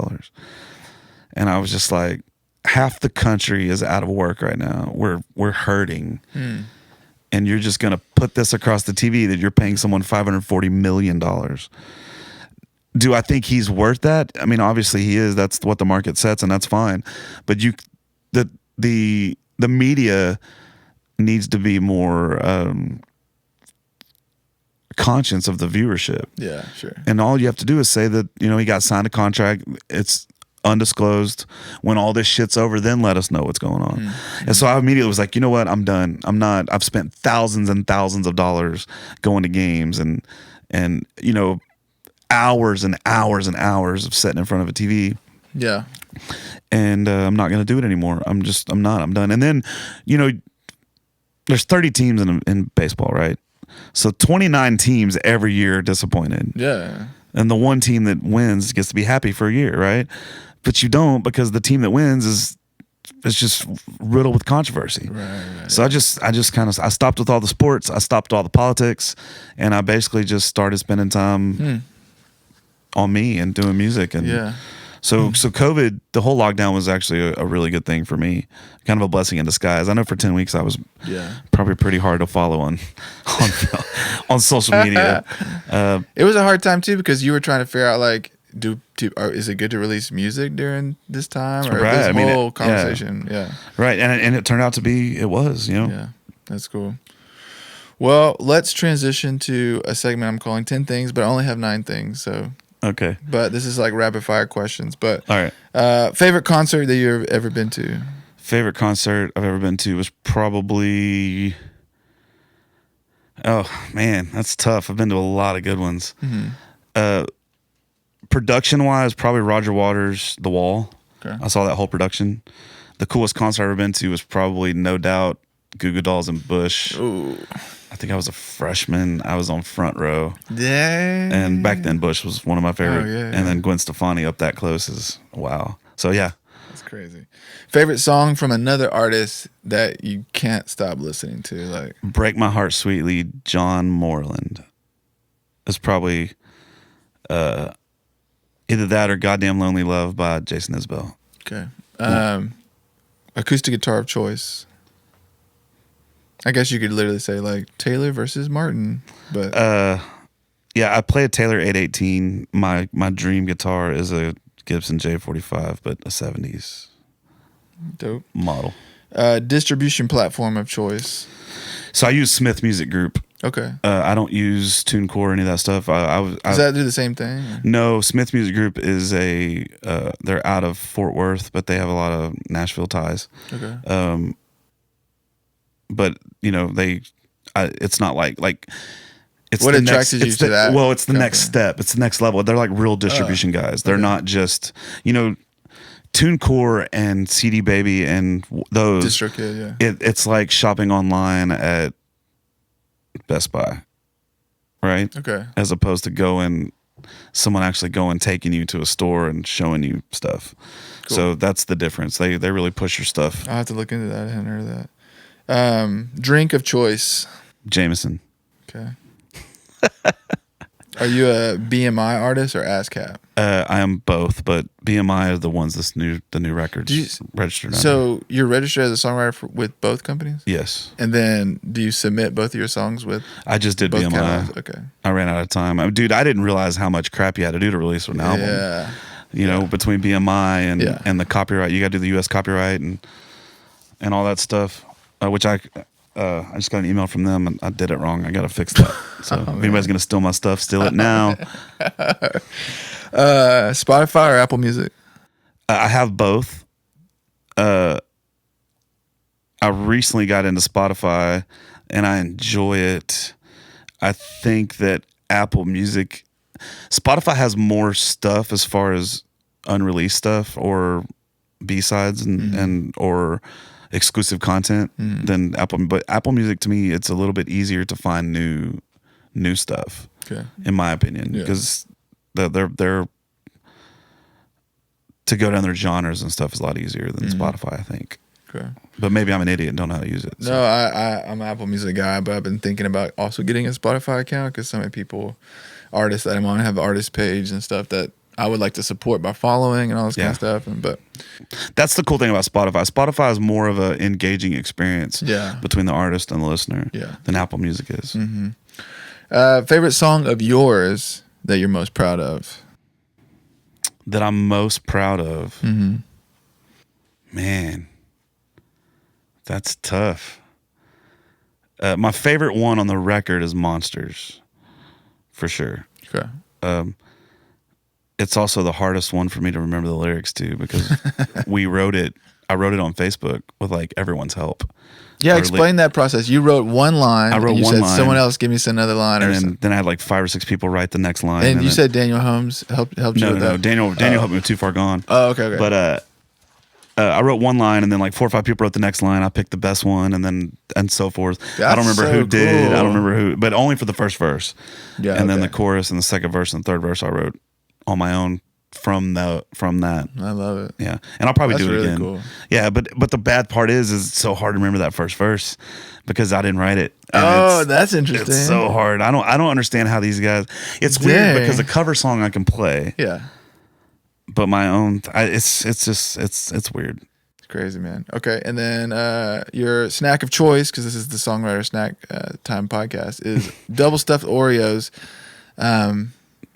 Speaker 1: And I was just like, half the country is out of work right now. We're hurting. And you're just going to put this across the TV that you're paying someone $540 million. Do I think he's worth that? Obviously he is. That's what the market sets, and that's fine. But the media needs to be more conscious of the viewership.
Speaker 2: Yeah, sure.
Speaker 1: And all you have to do is say that he got signed a contract. It's undisclosed. When all this shit's over, then let us know what's going on. And so I immediately was like, you know what? I'm done. I've spent thousands and thousands of dollars going to games and hours and hours and hours of sitting in front of a TV.
Speaker 2: Yeah.
Speaker 1: And I'm not going to do it anymore. I'm done. And then, there's 30 teams in baseball, right? So 29 teams every year are disappointed.
Speaker 2: Yeah.
Speaker 1: And the one team that wins gets to be happy for a year, right? But you don't, because the team that wins is just riddled with controversy.
Speaker 2: Right.
Speaker 1: So I stopped with all the sports. I stopped all the politics, and I basically just started spending time on me and doing music. And so COVID, the whole lockdown was actually a really good thing for me. Kind of a blessing in disguise. I know for 10 weeks I was probably pretty hard to follow on social media.
Speaker 2: It was a hard time too, because you were trying to figure out like, is it good to release music during this time, or
Speaker 1: right.
Speaker 2: this whole conversation?
Speaker 1: Right. And it turned out to be, it was,
Speaker 2: Yeah, that's cool. Well, let's transition to a segment I'm calling 10 things, but I only have 9 things. So
Speaker 1: okay.
Speaker 2: But this is like rapid fire questions. But
Speaker 1: all right.
Speaker 2: Favorite concert that you've ever been to?
Speaker 1: Favorite concert I've ever been to was probably, oh man, that's tough. I've been to a lot of good ones. Production wise, probably Roger Waters' The Wall.
Speaker 2: Okay.
Speaker 1: I saw that whole production. The coolest concert I've ever been to was probably, no doubt, Goo Goo Dolls and Bush.
Speaker 2: Ooh.
Speaker 1: I think I was a freshman. I was on front row.
Speaker 2: Yeah.
Speaker 1: And back then, Bush was one of my favorite.
Speaker 2: Oh, yeah.
Speaker 1: And then Gwen Stefani up that close is wow. So yeah.
Speaker 2: That's crazy. Favorite song from another artist that you can't stop listening to? Like
Speaker 1: Break My Heart Sweetly, John Moreland. It's probably either that or Goddamn Lonely Love by Jason Isbell.
Speaker 2: Okay. Acoustic guitar of choice. I guess you could literally say like Taylor versus Martin, but
Speaker 1: yeah, I play a Taylor 818. My dream guitar is a Gibson J45, but a 70s
Speaker 2: dope
Speaker 1: model.
Speaker 2: Distribution platform of choice.
Speaker 1: So I use Smith Music Group.
Speaker 2: Okay.
Speaker 1: I don't use TuneCore or any of that stuff.
Speaker 2: Does that do the same thing? Or?
Speaker 1: No, Smith Music Group is they're out of Fort Worth, but they have a lot of Nashville ties.
Speaker 2: Okay.
Speaker 1: But it's not like it's
Speaker 2: what
Speaker 1: the
Speaker 2: attracted
Speaker 1: next,
Speaker 2: you to that?
Speaker 1: Well, it's the next step. It's the next level. They're like real distribution guys. They're not just TuneCore and CD Baby and those
Speaker 2: DistroKid. Yeah.
Speaker 1: It's like shopping online at Best Buy, right?
Speaker 2: Okay.
Speaker 1: As opposed to someone actually taking you to a store and showing you stuff. Cool. So that's the difference. They really push your stuff.
Speaker 2: I'll have to look into that. I hadn't heard of that. Drink of choice.
Speaker 1: Jameson.
Speaker 2: Okay. Are you a BMI artist or ASCAP?
Speaker 1: I am both, but BMI are the ones the new records registered on.
Speaker 2: So you're registered as a songwriter with both companies?
Speaker 1: Yes.
Speaker 2: And then do you submit both of your songs with?
Speaker 1: I just did
Speaker 2: both
Speaker 1: BMI.
Speaker 2: catalogs? Okay.
Speaker 1: I ran out of time. Dude, I didn't realize how much crap you had to do to release an album.
Speaker 2: Yeah.
Speaker 1: Between BMI and the copyright, you got to do the U.S. copyright and all that stuff, which I just got an email from them and I did it wrong. I got to fix that. So if anybody's going to steal my stuff, steal it now.
Speaker 2: Spotify or Apple Music?
Speaker 1: I have both. I recently got into Spotify and I enjoy it. I think that Spotify has more stuff as far as unreleased stuff or B-sides and or exclusive content than Apple. But Apple Music, to me, it's a little bit easier to find new stuff.
Speaker 2: Okay.
Speaker 1: In my opinion, because they're to go down their genres and stuff is a lot easier than Spotify, I think.
Speaker 2: Okay.
Speaker 1: But maybe I'm an idiot and don't know how to use it.
Speaker 2: So. No, I'm an Apple Music guy, but I've been thinking about also getting a Spotify account because so many artists that I'm on have the artist page and stuff that I would like to support by following and all this kind of stuff. But
Speaker 1: that's the cool thing about Spotify. Spotify is more of an engaging experience between the artist and the listener than Apple Music is.
Speaker 2: Favorite song of yours that you're most proud of?
Speaker 1: That I'm most proud of? Man, that's tough. My favorite one on the record is Monsters, for sure.
Speaker 2: Okay.
Speaker 1: it's also the hardest one for me to remember the lyrics to because we wrote it. I wrote it on Facebook with like everyone's help.
Speaker 2: Yeah, explain that process. You wrote one line.
Speaker 1: I wrote
Speaker 2: and you
Speaker 1: one
Speaker 2: said,
Speaker 1: line.
Speaker 2: Someone else give me another line.
Speaker 1: And then I had like 5 or 6 people write the next line.
Speaker 2: And you said Daniel Holmes helped you with that?
Speaker 1: No. Daniel helped me with Too Far Gone.
Speaker 2: Oh, okay.
Speaker 1: But I wrote one line, and then like 4 or 5 people wrote the next line. I picked the best one, and so forth. I don't remember who did. I don't remember who, but only for the first verse.
Speaker 2: Yeah.
Speaker 1: And then the chorus and the second verse and the third verse I wrote on my own from that.
Speaker 2: I love it.
Speaker 1: Yeah, and I'll probably do it again.
Speaker 2: Cool.
Speaker 1: Yeah, but the bad part is it's so hard to remember that first verse because I didn't write it. And
Speaker 2: that's interesting.
Speaker 1: It's so hard. I don't understand how these guys. It's weird because a cover song I can play.
Speaker 2: Yeah.
Speaker 1: But my own, it's weird.
Speaker 2: It's crazy, man. Okay, and then your snack of choice, because this is the Songwriter Snack Time podcast, is double stuffed Oreos.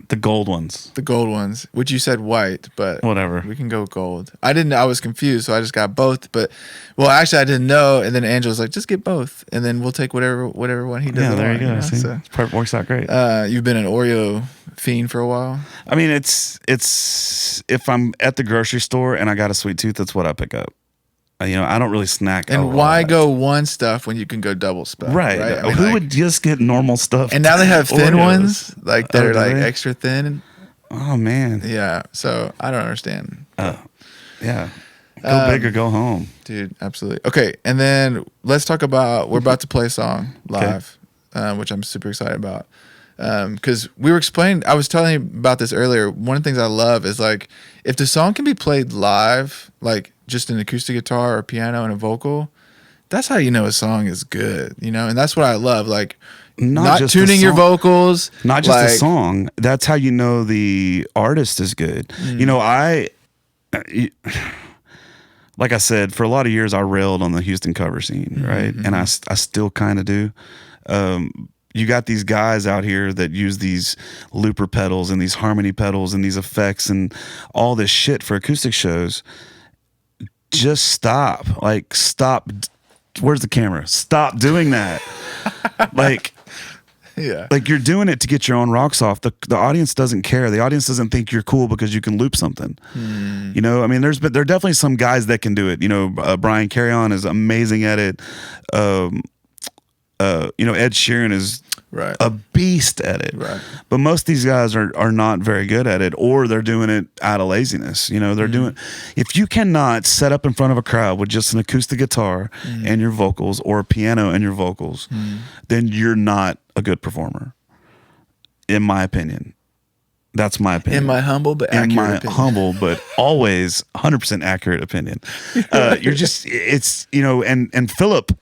Speaker 1: The gold ones.
Speaker 2: The gold ones, which you said white, but
Speaker 1: whatever.
Speaker 2: We can go gold. I was confused, so I just got both. But actually, I didn't know. And then Angela was like, "Just get both, and then we'll take whatever one he does."
Speaker 1: Yeah, there you go. See?
Speaker 2: So,
Speaker 1: it works out great.
Speaker 2: You've been an Oreo fiend for a while.
Speaker 1: I mean, it's if I'm at the grocery store and I got a sweet tooth, that's what I pick up. I don't really snack.
Speaker 2: And why go one stuff when you can go double stuff?
Speaker 1: Right.
Speaker 2: I mean,
Speaker 1: who would just get normal stuff?
Speaker 2: And now they have thin
Speaker 1: Oreos.
Speaker 2: ones, like that are like
Speaker 1: really?
Speaker 2: extra thin.
Speaker 1: Oh man.
Speaker 2: Yeah. So I don't understand.
Speaker 1: Yeah. Go big or go home,
Speaker 2: dude. Absolutely. Okay, and then let's talk about we're about to play a song live, which I'm super excited about. Because we were explaining, I was telling you about this earlier. One of the things I love is like if the song can be played live, like just an acoustic guitar or piano and a vocal, that's how you know a song is good, and that's what I love. Like not just tuning your vocals,
Speaker 1: not just a song. That's how you know the artist is good. Like I said, for a lot of years I railed on the Houston cover scene, right? And I still kind of do. You got these guys out here that use these looper pedals and these harmony pedals and these effects and all this shit for acoustic shows. Just stop. Like, stop. Where's the camera? Stop doing that.
Speaker 2: Yeah.
Speaker 1: Like you're doing it to get your own rocks off. The audience doesn't care. The audience doesn't think you're cool because you can loop something. I mean, there are definitely some guys that can do it. Brian Carry-On is amazing at it. Ed Sheeran is a beast at it.
Speaker 2: Right.
Speaker 1: But most of these guys are not very good at it, or they're doing it out of laziness. They're doing. If you cannot set up in front of a crowd with just an acoustic guitar and your vocals, or a piano and your vocals, then you're not a good performer. In my opinion. That's my opinion.
Speaker 2: In my humble but accurate opinion.
Speaker 1: Humble but always 100% accurate opinion. You're just, it's, and Philip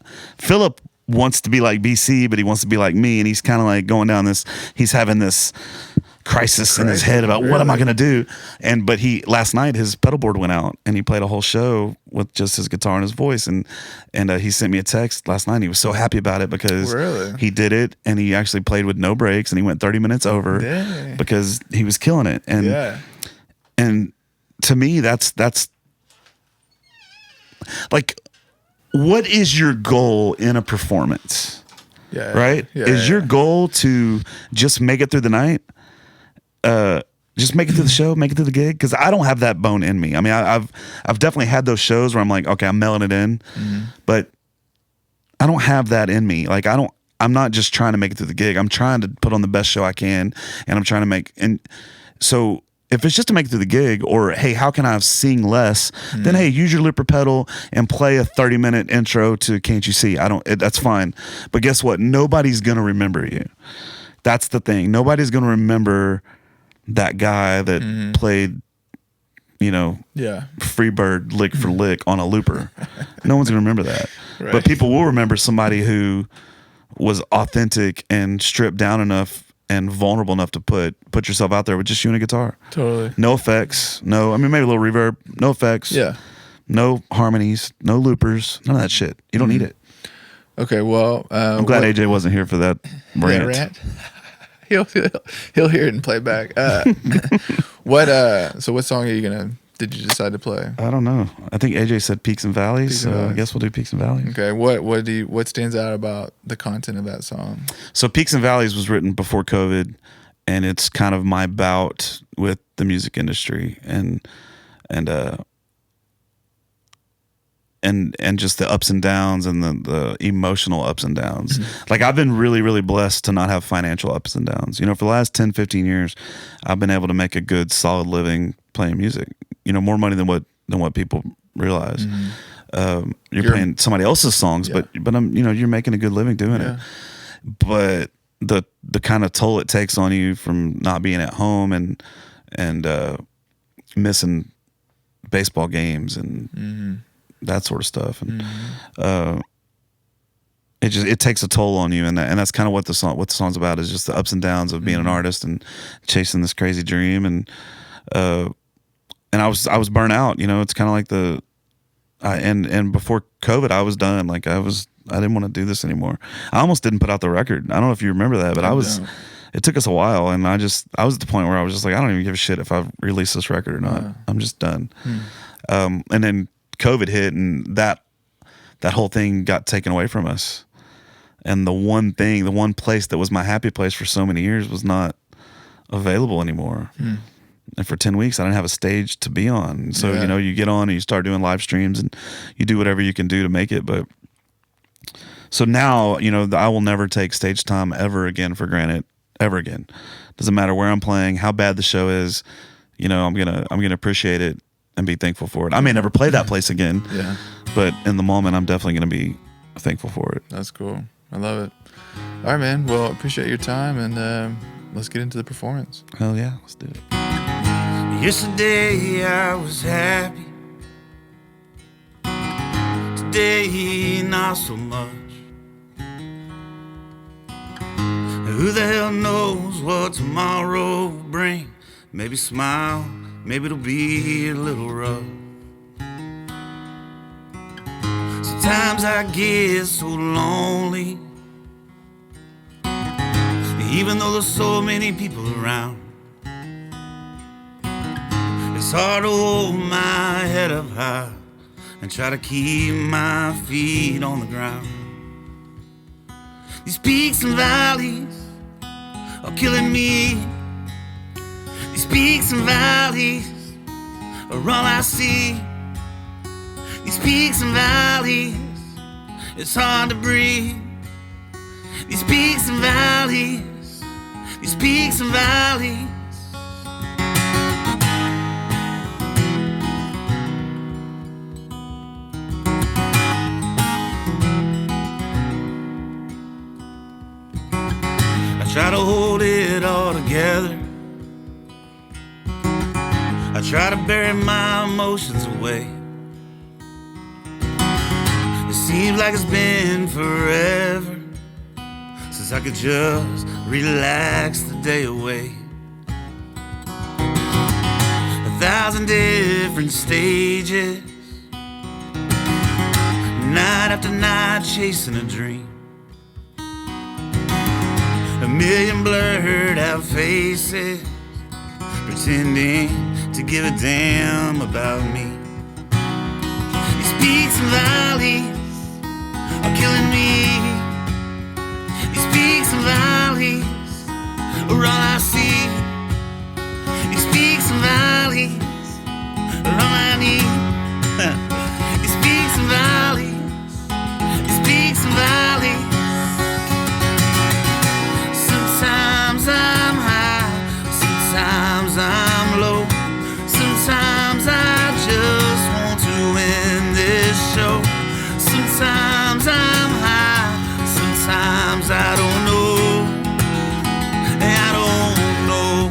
Speaker 1: wants to be like BC, but he wants to be like me, and he's kind of like going down this, he's having this crisis in his head about what am I going to do? But last night his pedal board went out and he played a whole show with just his guitar and his voice, and he sent me a text last night. He was so happy about it because he did it, and he actually played with no breaks, and he went 30 minutes over because he was killing it. And to me, that's like, what is your goal in a performance? Right? Is your goal to just make it through the night? Just make it through the show, make it through the gig? Because I don't have that bone in me. I mean, I've definitely had those shows where I'm like, okay, I'm mailing it in, but I don't have that in me. Like, I'm not just trying to make it through the gig. I'm trying to put on the best show I can, and I'm trying to and so if it's just to make it through the gig, or hey, how can I sing less? Then hey, use your looper pedal and play a 30-minute intro to Can't You See? That's fine. But guess what? Nobody's gonna remember you. That's the thing. Nobody's gonna remember that guy that played, Freebird lick for lick on a looper. No one's gonna remember that. Right. But people will remember somebody who was authentic and stripped down enough and vulnerable enough to put yourself out there with just you and a guitar.
Speaker 2: Totally.
Speaker 1: No effects. Maybe a little reverb. No effects.
Speaker 2: Yeah.
Speaker 1: No harmonies. No loopers. None of that shit. You don't need it.
Speaker 2: Okay, well,
Speaker 1: I'm glad AJ wasn't here for that rant.
Speaker 2: Yeah, rant. He'll hear it and play back. So what song did you decide to play?
Speaker 1: I don't know. I think AJ said Peaks and Valleys, so I guess we'll do Peaks and Valleys.
Speaker 2: Okay. What stands out about the content of that song?
Speaker 1: So Peaks and Valleys was written before COVID, and it's kind of my bout with the music industry and just the ups and downs and the emotional ups and downs. Like I've been really, really blessed to not have financial ups and downs. You know, for the last 10, 15 years, I've been able to make a good, solid living playing music. You know, more money than what people realize. You're playing somebody else's songs, but you're making a good living doing it. But the kind of toll it takes on you from not being at home and missing baseball games and that sort of stuff, and it takes a toll on you, and that's kind of what the song's about, is just the ups and downs of being an artist and chasing this crazy dream, and I was burnt out. You know, it's kind of like and before COVID, I was done. Like I didn't want to do this anymore. I almost didn't put out the record. I don't know if you remember that, but it took us a while, and I was at the point where I was just like, I don't even give a shit if I release this record or not. I'm just done. And then COVID hit, and that whole thing got taken away from us. And the one place that was my happy place for so many years was not available anymore. And for 10 weeks, I didn't have a stage to be on. So, you know, you get on and you start doing live streams and you do whatever you can do to make it. But so now, you know, I will never take stage time ever again for granted, ever again. Doesn't matter where I'm playing, how bad the show is, you know, I'm gonna appreciate it and be thankful for it. I may never play that place again, but in the moment, I'm definitely going to be thankful for it.
Speaker 2: That's cool. I love it. All right, man. Well, appreciate your time, and let's get into the performance.
Speaker 1: Hell yeah, let's do it.
Speaker 3: Yesterday I was happy. Today not so much. Who the hell knows what tomorrow will bring? Maybe smile, maybe it'll be a little rough. Sometimes I get so lonely, even though there's so many people around. It's hard to hold my head up high and try to keep my feet on the ground. These peaks and valleys are killing me. These peaks and valleys are all I see. These peaks and valleys, it's hard to breathe. These peaks and valleys, these peaks and valleys. I try to hold it all together. I try to bury my emotions away. It seems like it's been forever since I could just relax the day away. 1,000 different stages, night after night chasing a dream. 1,000,000 blurred out faces, pretending to give a damn about me. These peaks and valleys are killing me. These peaks and valleys are all I see. These peaks and valleys are all I need. These peaks and valleys, these peaks and valleys. Sometimes I'm high, sometimes I'm low. Sometimes I just want to end this show. Sometimes I'm high, sometimes I don't know. I don't know.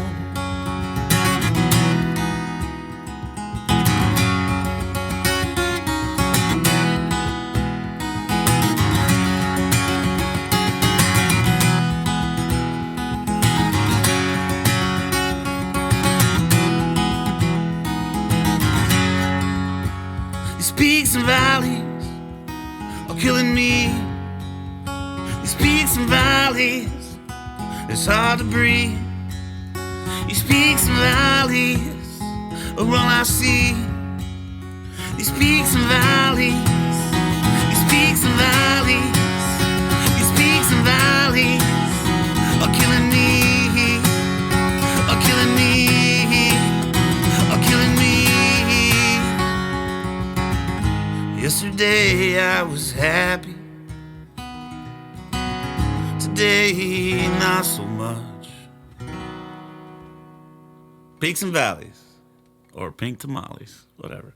Speaker 3: These peaks and valleys are killing me. These peaks and valleys, it's hard to breathe. These peaks and valleys are all I see. These peaks and valleys, these peaks and valleys, these peaks and valleys are killing me. Yesterday I was happy. Today not so much. Peaks and valleys. Or pink tamales. Whatever.